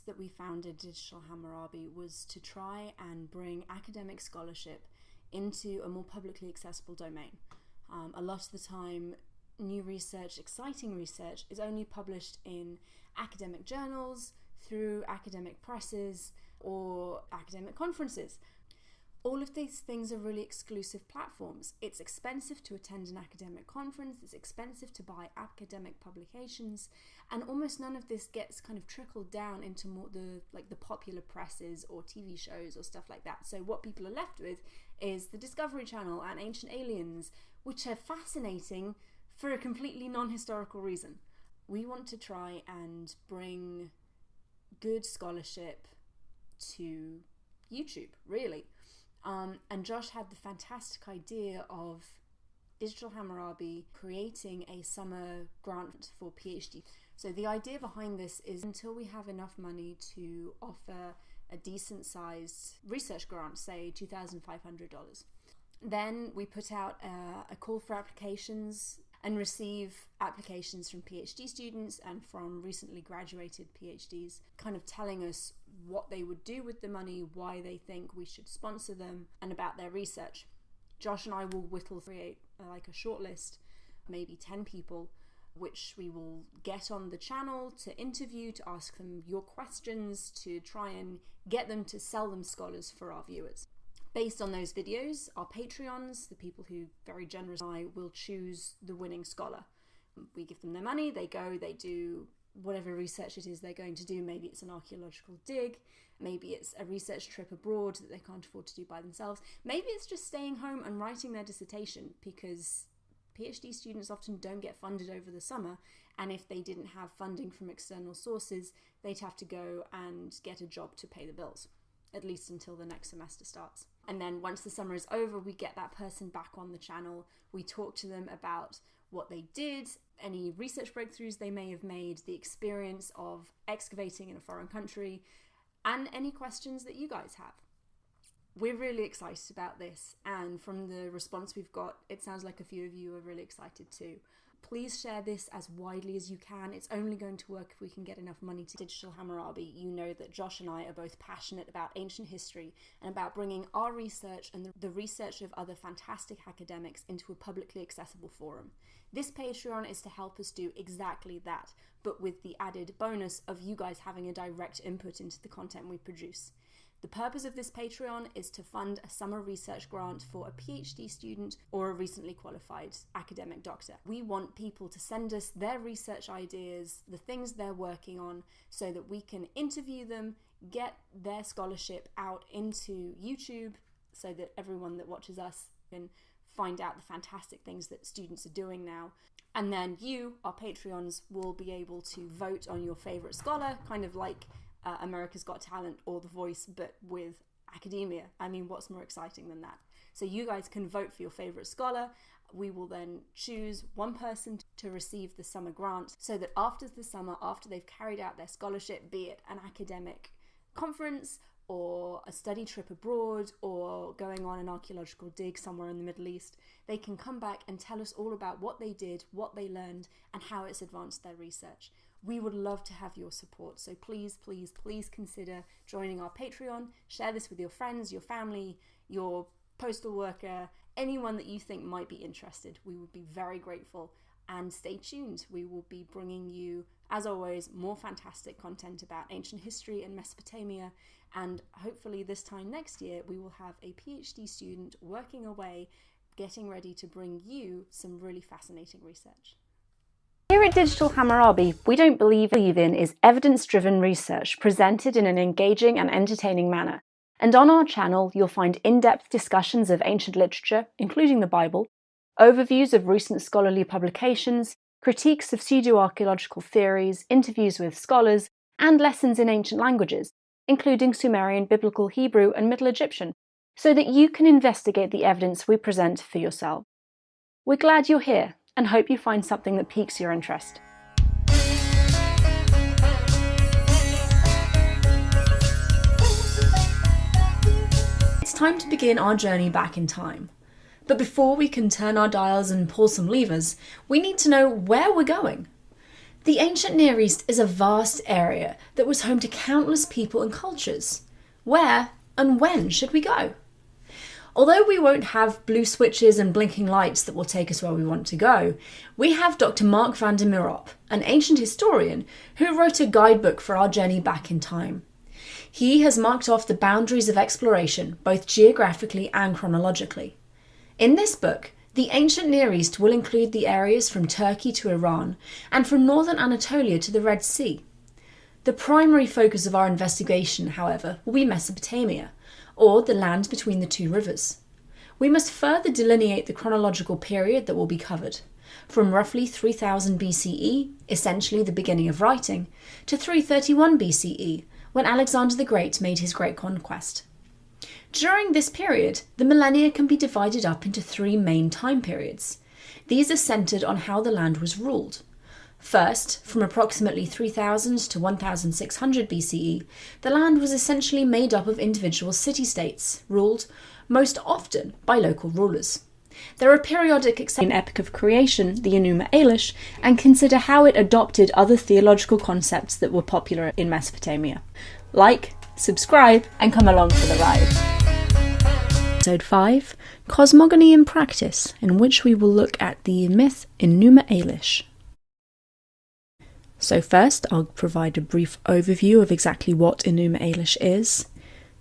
that we founded Digital Hammurabi was to try and bring academic scholarship into a more publicly accessible domain. A lot of the time, new research, exciting research, is only published in academic journals, through academic presses, or academic conferences. All of these things are really exclusive platforms. It's expensive to attend an academic conference, it's expensive to buy academic publications, and almost none of this gets kind of trickled down into more the popular presses or TV shows or stuff like that. So what people are left with is the Discovery Channel and Ancient Aliens, which are fascinating for a completely non-historical reason. We want to try and bring good scholarship to YouTube, really. And Josh had the fantastic idea of Digital Hammurabi creating a summer grant for PhD. So the idea behind this is, until we have enough money to offer a decent sized research grant, say $2,500, then we put out a call for applications and receive applications from PhD students and from recently graduated PhDs, kind of telling us what they would do with the money, why they think we should sponsor them, and about their research. Josh and I will create like a short list, maybe 10 people, which we will get on the channel to interview, to ask them your questions, to try and get them to sell them scholars for our viewers. Based on those videos, our Patreons, the people who very generously will choose the winning scholar. We give them their money, they go, they do whatever research it is they're going to do. Maybe it's an archaeological dig, maybe it's a research trip abroad that they can't afford to do by themselves, maybe it's just staying home and writing their dissertation, because PhD students often don't get funded over the summer, and if they didn't have funding from external sources, they'd have to go and get a job to pay the bills, at least until the next semester starts. And then once the summer is over, we get that person back on the channel. We talk to them about what they did, any research breakthroughs they may have made, the experience of excavating in a foreign country, and any questions that you guys have. We're really excited about this, and from the response we've got, it sounds like a few of you are really excited too. Please share this as widely as you can. It's only going to work if we can get enough money to Digital Hammurabi. You know that Josh and I are both passionate about ancient history and about bringing our research and the research of other fantastic academics into a publicly accessible forum. This Patreon is to help us do exactly that, but with the added bonus of you guys having a direct input into the content we produce. The purpose of this Patreon is to fund a summer research grant for a PhD student or a recently qualified academic doctor. We want people to send us their research ideas, the things they're working on, so that we can interview them, get their scholarship out into YouTube, so that everyone that watches us can find out the fantastic things that students are doing now. And then you, our Patreons, will be able to vote on your favorite scholar, kind of like America's Got Talent or The Voice, but with academia. I mean, what's more exciting than that? So you guys can vote for your favorite scholar. We will then choose one person to receive the summer grant, so that after the summer, after they've carried out their scholarship, be it an academic conference or a study trip abroad or going on an archaeological dig somewhere in the Middle East, they can come back and tell us all about what they did, what they learned, and how it's advanced their research. We would love to have your support, so please, please, please consider joining our Patreon. Share this with your friends, your family, your postal worker, anyone that you think might be interested. We would be very grateful, and stay tuned. We will be bringing you, as always, more fantastic content about ancient history in Mesopotamia, and hopefully this time next year we will have a PhD student working away, getting ready to bring you some really fascinating research. Here at Digital Hammurabi, we don't believe in is evidence-driven research presented in an engaging and entertaining manner. And on our channel, you'll find in-depth discussions of ancient literature, including the Bible, overviews of recent scholarly publications, critiques of pseudo-archaeological theories, interviews with scholars, and lessons in ancient languages, including Sumerian, Biblical, Hebrew, and Middle Egyptian, so that you can investigate the evidence we present for yourself. We're glad you're here, and hope you find something that piques your interest. It's time to begin our journey back in time. But before we can turn our dials and pull some levers, we need to know where we're going. The ancient Near East is a vast area that was home to countless people and cultures. Where and when should we go? Although we won't have blue switches and blinking lights that will take us where we want to go, we have Dr. Mark van der Meerop, an ancient historian who wrote a guidebook for our journey back in time. He has marked off the boundaries of exploration, both geographically and chronologically. In this book, the ancient Near East will include the areas from Turkey to Iran and from northern Anatolia to the Red Sea. The primary focus of our investigation, however, will be Mesopotamia, or the land between the two rivers. We must further delineate the chronological period that will be covered, from roughly 3000 BCE, essentially the beginning of writing, to 331 BCE, when Alexander the Great made his great conquest. During this period, the millennia can be divided up into three main time periods. These are centred on how the land was ruled. First, from approximately 3000 to 1600 BCE, the land was essentially made up of individual city-states, ruled most often by local rulers. There are periodic exceptions in Epic of Creation, the Enuma Elish, and consider how it adopted other theological concepts that were popular in Mesopotamia. Like, subscribe, and come along for the ride. Episode 5, Cosmogony in Practice, in which we will look at the myth Enuma Elish. So first, I'll provide a brief overview of exactly what Enuma Elish is.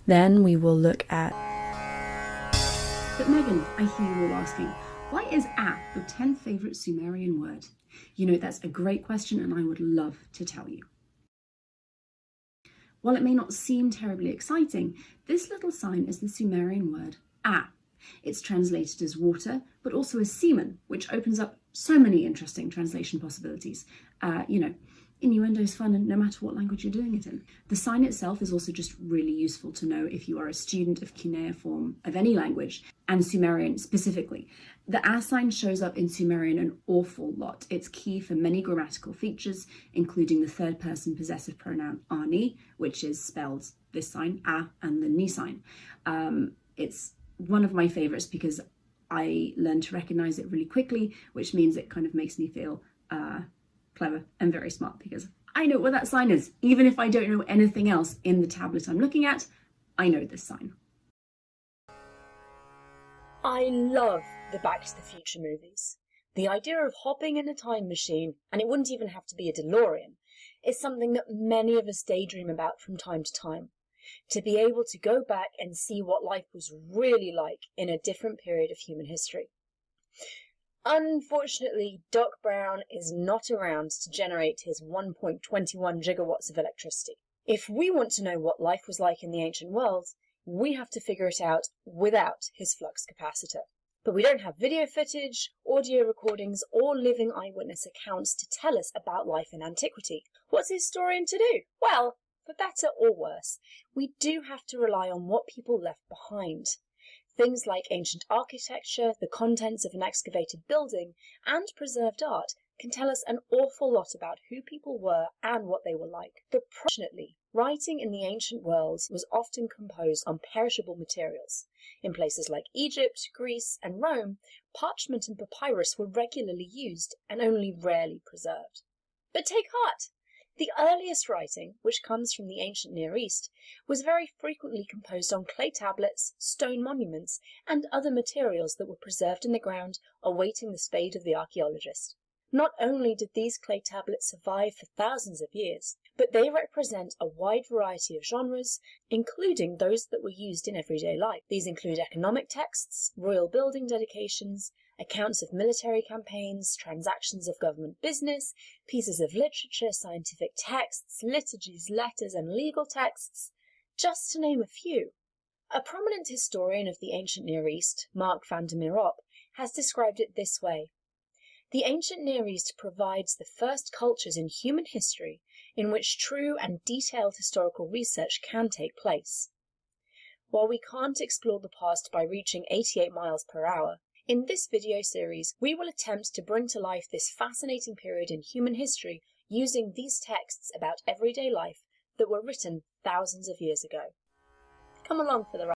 Then we will look at... But Megan, I hear you all asking, why is "a" your 10th favourite Sumerian word? You know, that's a great question and I would love to tell you. While it may not seem terribly exciting, this little sign is the Sumerian word "a." It's translated as water, but also as semen, which opens up so many interesting translation possibilities. Innuendo is fun, and no matter what language you're doing it in. The sign itself is also just really useful to know if you are a student of cuneiform of any language, and Sumerian specifically. The "a" sign shows up in Sumerian an awful lot. It's key for many grammatical features, including the third person possessive pronoun ani, which is spelled this sign, "a," and the ni sign. It's one of my favourites because I learned to recognise it really quickly, which means it kind of makes me feel clever and very smart because I know what that sign is. Even if I don't know anything else in the tablet I'm looking at, I know this sign. I love the Back to the Future movies. The idea of hopping in a time machine, and it wouldn't even have to be a DeLorean, is something that many of us daydream about from time to time. To be able to go back and see what life was really like in a different period of human history. Unfortunately, Doc Brown is not around to generate his 1.21 gigawatts of electricity. If we want to know what life was like in the ancient world, we have to figure it out without his flux capacitor. But we don't have video footage, audio recordings, or living eyewitness accounts to tell us about life in antiquity. What's a historian to do? Well, for better or worse, we do have to rely on what people left behind. Things like ancient architecture, the contents of an excavated building, and preserved art can tell us an awful lot about who people were and what they were like. But fortunately, writing in the ancient world was often composed on perishable materials. In places like Egypt, Greece, and Rome, parchment and papyrus were regularly used and only rarely preserved. But take heart! The earliest writing, which comes from the ancient Near East, was very frequently composed on clay tablets, stone monuments, and other materials that were preserved in the ground, awaiting the spade of the archaeologist. Not only did these clay tablets survive for thousands of years, but they represent a wide variety of genres, including those that were used in everyday life. These include economic texts, royal building dedications, accounts of military campaigns, transactions of government business, pieces of literature, scientific texts, liturgies, letters, and legal texts, just to name a few. A prominent historian of the ancient Near East, Mark van der Meerop, has described it this way. The ancient Near East provides the first cultures in human history in which true and detailed historical research can take place. While we can't explore the past by reaching 88 miles per hour, in this video series, we will attempt to bring to life this fascinating period in human history using these texts about everyday life that were written thousands of years ago. Come along for the ride.